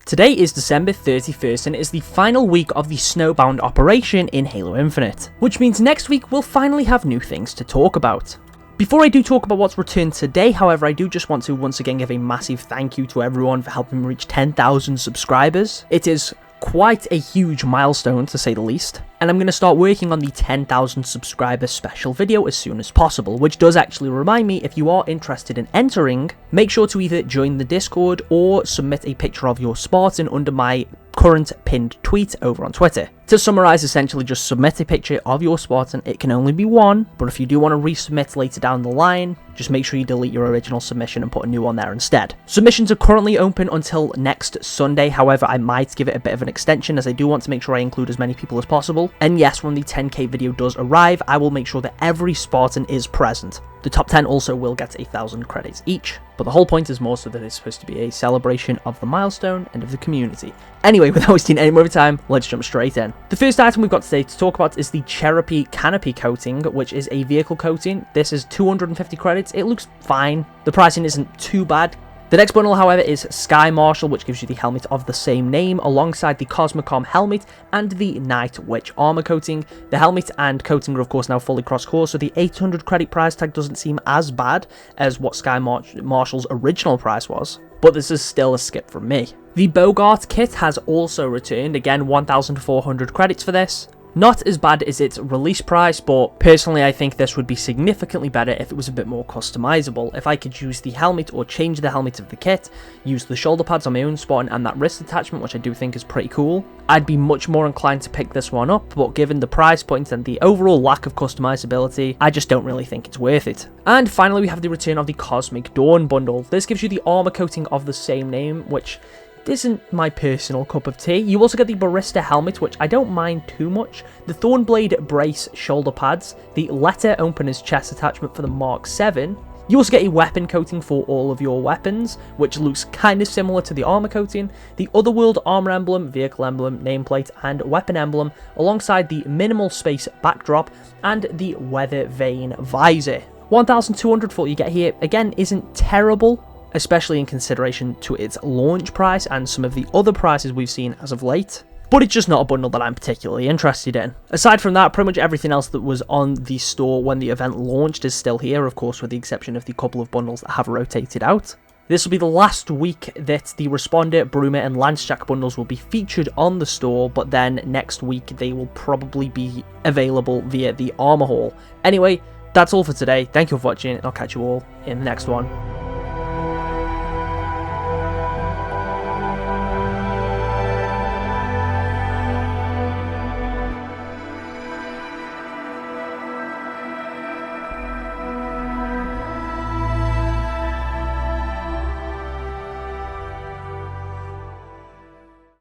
Today is December 31st and it is the final week of the Snowbound operation in Halo Infinite, which means next week we'll finally have new things to talk about. Before I do talk about what's returned today, however, I do just want to once again give a massive thank you to everyone for helping me reach 10,000 subscribers. It is quite a huge milestone, to say the least, and I'm going to start working on the 10,000 subscriber special video as soon as possible, which does actually remind me, if you are interested in entering, make sure to either join the Discord or submit a picture of your Spartan under my current pinned tweet over on Twitter. To summarize, essentially just submit a picture of your Spartan. It can only be one, but if you do want to resubmit later down the line, just make sure you delete your original submission and put a new one there instead. Submissions are currently open until next Sunday, however I might give it a bit of an extension as I do want to make sure I include as many people as possible. And yes, when the 10k video does arrive, I will make sure that every Spartan is present. The top 10 also will get 1,000 credits each, but the whole point is more so that it's supposed to be a celebration of the milestone and of the community. Anyway, without wasting any more time, let's jump straight in. The first item we've got today to talk about is the Cherokee Canopy Coating, which is a vehicle coating. This is 250 credits. It looks fine. The pricing isn't too bad. The next bundle, however, is Sky Marshal, which gives you the helmet of the same name, alongside the Cosmocom helmet and the Night Witch armor coating. The helmet and coating are, of course, now fully cross-core, so the 800 credit price tag doesn't seem as bad as what Sky Marshal's original price was, but this is still a skip from me. The Bogart kit has also returned, again 1,400 credits for this. Not as bad as its release price, but personally I think this would be significantly better if it was a bit more customizable. If I could use the helmet or change the helmet of the kit, use the shoulder pads on my own Spartan and that wrist attachment, which I do think is pretty cool, I'd be much more inclined to pick this one up, but given the price point and the overall lack of customizability, I just don't really think it's worth it. And finally we have the return of the Cosmic Dawn bundle. This gives you the armor coating of the same name, which isn't my personal cup of tea. You also get the Barista helmet, which I don't mind too much, the Thornblade brace shoulder pads, the letter opener's chest attachment for the Mark 7. You also get a weapon coating for all of your weapons, which looks kind of similar to the armor coating, the Otherworld armor emblem, vehicle emblem, nameplate, and weapon emblem, alongside the minimal space backdrop and the weather vane visor. 1,200 for what you get here, again, isn't terrible, especially in consideration to its launch price and some of the other prices we've seen as of late, but it's just not a bundle that I'm particularly interested in. Aside from that, pretty much everything else that was on the store when the event launched is still here, of course with the exception of the couple of bundles that have rotated out. This will be the last week that the Responder, Bruma and Lancejack bundles will be featured on the store, but then next week they will probably be available via the Armor Hall. Anyway, that's all for today. Thank you for watching and I'll catch you all in the next one.